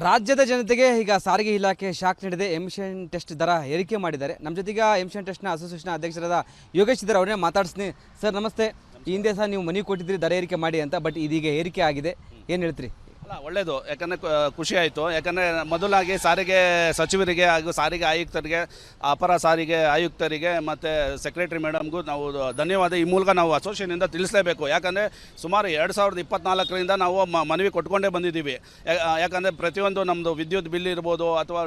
ರಾಜ್ಯದ ಜನತೆಗೆ ಈಗ ಸಾರಿಗೆ ಇಲಾಖೆ ಶಾಕ್ ನೀಡಿದೆ. ಎಮಿಷನ್ ಟೆಸ್ಟ್ ದರ ಏರಿಕೆ ಮಾಡಿದ್ದಾರೆ. ನಮ್ಮ ಜೊತೆಗೆ ಎಮಿಷನ್ ಟೆಸ್ಟ್ನ ಅಸೋಸಿಯೇಷನ್ ಅಧ್ಯಕ್ಷರಾದ ಯೋಗೇಶ್ ಇದ್ದಾರೆ. ಅವ್ರನ್ನೇ ಮಾತಾಡ್ಸ್ತೀನಿ. ಸರ್ ನಮಸ್ತೆ. ಈ ಹಿಂದೆ ಸಹ ನೀವು ಮನೆ ಕೊಟ್ಟಿದ್ರಿ ದರ ಏರಿಕೆ ಮಾಡಿ ಅಂತ, ಬಟ್ ಇದೀಗ ಏರಿಕೆ ಆಗಿದೆ, ಏನು ಹೇಳ್ತೀರಿ? ಅಲ್ಲ, ಒಳ್ಳೆಯದು. ಯಾಕಂದರೆ ಖುಷಿ ಆಯಿತು. ಯಾಕಂದರೆ ಮೊದಲಾಗಿ ಸಾರಿಗೆ ಸಚಿವರಿಗೆ ಹಾಗೂ ಸಾರಿಗೆ ಆಯುಕ್ತರಿಗೆ, ಅಪರ ಸಾರಿಗೆ ಆಯುಕ್ತರಿಗೆ ಮತ್ತು ಸೆಕ್ರೆಟರಿ ಮೇಡಮ್ಗೂ ನಾವು ಧನ್ಯವಾದ ಈ ಮೂಲಕ ನಾವು ಅಸೋಸಿಯೇಷನಿಂದ ತಿಳಿಸಲೇಬೇಕು. ಯಾಕಂದರೆ ಸುಮಾರು 2024ರಿಂದ ನಾವು ಮನವಿ ಕೊಟ್ಕೊಂಡೇ ಬಂದಿದ್ದೀವಿ. ಯಾಕಂದರೆ ಪ್ರತಿಯೊಂದು ನಮ್ಮದು ವಿದ್ಯುತ್ ಬಿಲ್ ಇರ್ಬೋದು, ಅಥವಾ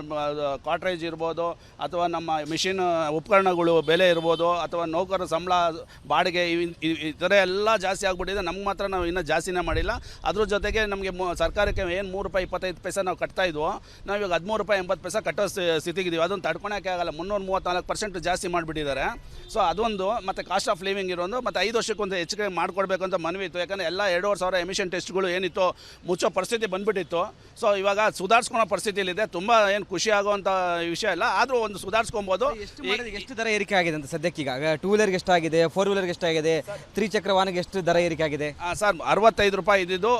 ಕಾಟ್ರೇಜ್ ಇರ್ಬೋದು, ಅಥವಾ ನಮ್ಮ ಮಿಷಿನ್ ಉಪಕರಣಗಳು ಬೆಲೆ ಇರ್ಬೋದು, ಅಥವಾ ನೌಕರರ ಸಂಬಳ ಬಾಡಿಗೆ ಈ ಥರ ಎಲ್ಲ ಜಾಸ್ತಿ ಆಗಿಬಿಟ್ಟಿದೆ. ನಮ್ಗೆ ಮಾತ್ರ ನಾವು ಇನ್ನೂ ಜಾಸ್ತಿನೇ ಮಾಡಿಲ್ಲ. ಅದ್ರ ಜೊತೆಗೆ ನಮಗೆ ಸರ್ಕಾರಕ್ಕೆ ಏನು ₹3.25 ನಾವು ಕಟ್ತಾ ಇದ್ವೋ, ನಾವು ಇವಾಗ ₹13.80 ಕಟ್ಟೋ ಸ್ಥಿತಿಗಿದ್ದೀವಿ. ಅದನ್ನು ತಡ್ಕೊಳಕ್ಕೆ ಆಗಲ್ಲ. 334% ಜಾಸ್ತಿ ಮಾಡಿಬಿಟ್ಟಿದ್ದಾರೆ. ಸೊ ಅದೊಂದು, ಮತ್ತು ಕಾಸ್ಟ್ ಆಫ್ ಲಿವಿಂಗ್ ಇರೋದು, ಮತ್ತು 5 ವರ್ಷಕ್ಕೊಂದು ಹೆಚ್ಚಿಗೆ ಮಾಡಿಕೊಡ್ಬೇಕು ಅಂತ ಮನವಿ ಇತ್ತು. ಯಾಕಂದರೆ ಎಲ್ಲ 2,500 ಎಮಿಷನ್ ಟೆಸ್ಟ್ಗಳು ಏನಿತ್ತು ಮುಚ್ಚೋ ಪರಿಸ್ಥಿತಿ ಬಂದುಬಿಟ್ಟಿತ್ತು. ಸೊ ಇವಾಗ ಸುಧಾರಿಸ್ಕೊಳೋ ಪರಿಸ್ಥಿತಿಯಲ್ಲಿದೆ. ತುಂಬ ಏನು ಖುಷಿ ಆಗುವಂಥ ವಿಷಯ ಇಲ್ಲ, ಆದರೂ ಒಂದು ಸುಧಾರಿಸ್ಕೊಬೋದು. ಎಷ್ಟು ದರ ಏರಿಕೆ ಆಗಿದೆ ಅಂತ ಸದ್ಯಕ್ಕೆ? ಈಗ 2 ವೀಲರ್ಗೆ ಎಷ್ಟಾಗಿದೆ, 4 ವೀಲರ್ಗೆ ಎಷ್ಟಾಗಿದೆ, 3 ಚಕ್ರ ವಾಹನಕ್ಕೆ ಎಷ್ಟು ದರ ಏರಿಕೆ ಆಗಿದೆ? ಸರ್, ₹65 ಇದ್ದಿದ್ದು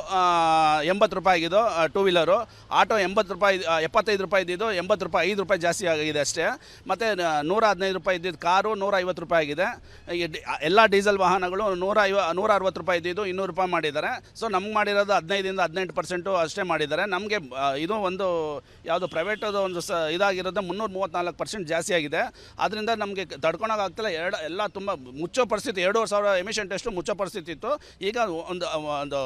₹80 ಆಗಿದ್ದು 2 ವೀಲರು. ಆಟೋ ₹75 ಇದ್ದಿದ್ದು ₹80, ₹5 ಜಾಸ್ತಿ ಆಗಿದೆ ಅಷ್ಟೇ. ಮತ್ತು ₹115 ಇದ್ದಿದ್ದು ಕಾರು ₹150 ಆಗಿದೆ. ಎಲ್ಲ ಡೀಸೆಲ್ ವಾಹನಗಳು ₹160 ಇದ್ದಿದ್ದು ₹200 ಮಾಡಿದ್ದಾರೆ. ಸೊ ನಮ್ಗೆ ಮಾಡಿರೋದು 15ರಿಂದ 18% ಅಷ್ಟೇ ಮಾಡಿದ್ದಾರೆ. ನಮಗೆ ಇದು ಒಂದು ಯಾವುದು ಪ್ರೈವೇಟದು ಒಂದು ಇದಾಗಿರೋದು 334% ಜಾಸ್ತಿ ಆಗಿದೆ. ಆದ್ದರಿಂದ ನಮಗೆ ತಡ್ಕೊಳಕ್ಕಾಗ್ತಿಲ್ಲ. ಎಲ್ಲ ತುಂಬ ಮುಚ್ಚೋ ಪರಿಸ್ಥಿತಿ. 2,500 ಎಮಿಷನ್ ಟೆಸ್ಟು ಮುಚ್ಚೋ ಪರಿಸ್ಥಿತಿ ಇತ್ತು. ಈಗ ಒಂದು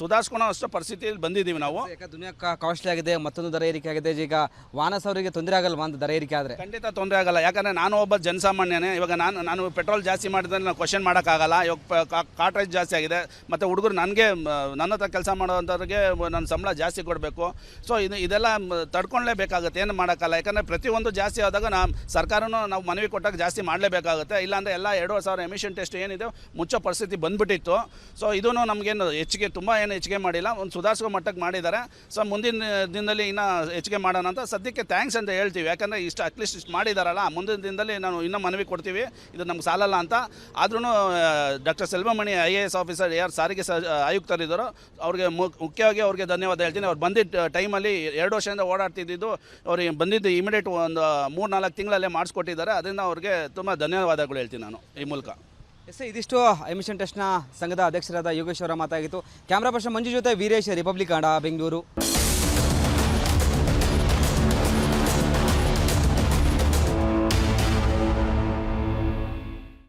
ಸುಧಾರಿಸ್ಕೊಳೋ ಅಷ್ಟು ಪರಿಸ್ಥಿತಿಯಲ್ಲಿ ಬಂದಿದ್ದೀವಿ ನಾವು. ಯಾಕೆ ದುನಿಯಾ ಕಾಸ್ಟ್ಲಿ ಆಗಿದೆ, ಮತ್ತೊಂದು ದರ ಏರಿಕೆ ಆಗಿದೆ. ಈಗ ವಾಹನ ಸವರಿಗೆ ತೊಂದರೆ ಆಗಲ್ವಾ ಅಂತ ದರ ಏರಿಕೆ ಆದರೆ? ಖಂಡಿತ ತೊಂದರೆ ಆಗಲ್ಲ. ಯಾಕಂದರೆ ನಾನು ಒಬ್ಬ ಜನಸಾಮಾನ್ಯನೇ. ಇವಾಗ ನಾನು ಪೆಟ್ರೋಲ್ ಜಾಸ್ತಿ ಮಾಡಿದ್ರೆ ನಾನು ಕ್ವಶನ್ ಮಾಡೋಕ್ಕಾಗಲ್ಲ. ಇವಾಗ ಕಾಟ್ರೇಜ್ ಜಾಸ್ತಿ ಆಗಿದೆ. ಮತ್ತು ಹುಡುಗರು ನನ್ನ ಹತ್ರ ಕೆಲಸ ಮಾಡೋವಂಥವ್ರಿಗೆ ನನ್ನ ಸಂಬಳ ಜಾಸ್ತಿ ಕೊಡಬೇಕು. ಸೊ ಇದೆಲ್ಲ ತಡ್ಕೊಳ್ಳೇಬೇಕಾಗುತ್ತೆ, ಏನು ಮಾಡೋಕ್ಕಲ್ಲ. ಯಾಕಂದರೆ ಪ್ರತಿಯೊಂದು ಜಾಸ್ತಿ ಆದಾಗ ಸರ್ಕಾರನೂ ನಾವು ಮನವಿ ಕೊಟ್ಟಾಗ ಜಾಸ್ತಿ ಮಾಡಲೇಬೇಕಾಗುತ್ತೆ. ಇಲ್ಲಾಂದರೆ ಎಲ್ಲ 2,500 ಎಮಿಷನ್ ಟೆಸ್ಟ್ ಏನಿದೆ ಮುಚ್ಚೋ ಪರಿಸ್ಥಿತಿ ಬಂದುಬಿಟ್ಟಿತ್ತು. ಸೊ ಇದೂ ನಮಗೇನು ಹೆಚ್ಚಿಗೆ ತುಂಬ ಏನು ಹೆಚ್ಚಿಗೆ ಮಾಡಿಲ್ಲ, ಒಂದು ಸುಧಾರಿಸೋ ಮಟ್ಟಕ್ಕೆ ಮಾಡಿದ್ದಾರೆ. ಸೊ ಮುಂದಿನ ದಿನದಲ್ಲಿ ಇನ್ನೂ ಹೆಚ್ಚಿಗೆ ಮಾಡೋಣ ಅಂತ ಸದ್ಯಕ್ಕೆ ಥ್ಯಾಂಕ್ಸ್ ಅಂತ ಹೇಳ್ತೀವಿ. ಯಾಕಂದರೆ ಅಟ್ಲೀಸ್ಟ್ ಇಷ್ಟು ಮಾಡಿದಾರಲ್ಲ, ಮುಂದಿನ ದಿನದಲ್ಲಿ ನಾವು ಇನ್ನೂ ಮನವಿ ಕೊಡ್ತೀವಿ, ಇದು ನಮ್ಗೆ ಸಾಲಲ್ಲ ಅಂತ. ಆದ್ರೂ ಡಾಕ್ಟರ್ ಸೆಲ್ವಮಣಿ IAS ಆಫೀಸರ್, ಯಾರು ಸಾರಿಗೆ ಆಯುಕ್ತರಿದ್ದಾರೋ ಅವ್ರಿಗೆ ಮುಖ್ಯವಾಗಿ ಅವ್ರಿಗೆ ಧನ್ಯವಾದ ಹೇಳ್ತೀನಿ. ಅವ್ರು ಬಂದಿದ್ದ ಟೈಮಲ್ಲಿ 2 ವರ್ಷದಿಂದ ಓಡಾಡ್ತಿದ್ದು, ಅವ್ರಿಗೆ ಬಂದಿದ್ದು ಇಮಿಡಿಯೇಟ್ ಒಂದು 3-4 ತಿಂಗಳಲ್ಲೇ ಮಾಡಿಸ್ಕೊಟ್ಟಿದ್ದಾರೆ. ಅದರಿಂದ ಅವ್ರಿಗೆ ತುಂಬ ಧನ್ಯವಾದಗಳು ಹೇಳ್ತೀನಿ ನಾನು ಈ ಮೂಲಕ. ಇದಿಷ್ಟು ಎಮಿಷನ್ ಟೆಸ್ಟ್ನ ಸಂಘದ ಅಧ್ಯಕ್ಷರಾದ ಯೋಗೇಶ್ ಅವರ ಮಾತಾಗಿತ್ತು. ಕ್ಯಾಮ್ರಾ ಪರ್ಸನ್ ಮಂಜು ಜೊತೆ ವೀರೇಶ್, ರಿಪಬ್ಲಿಕ್ ಕನ್ನಡ, ಬೆಂಗಳೂರು.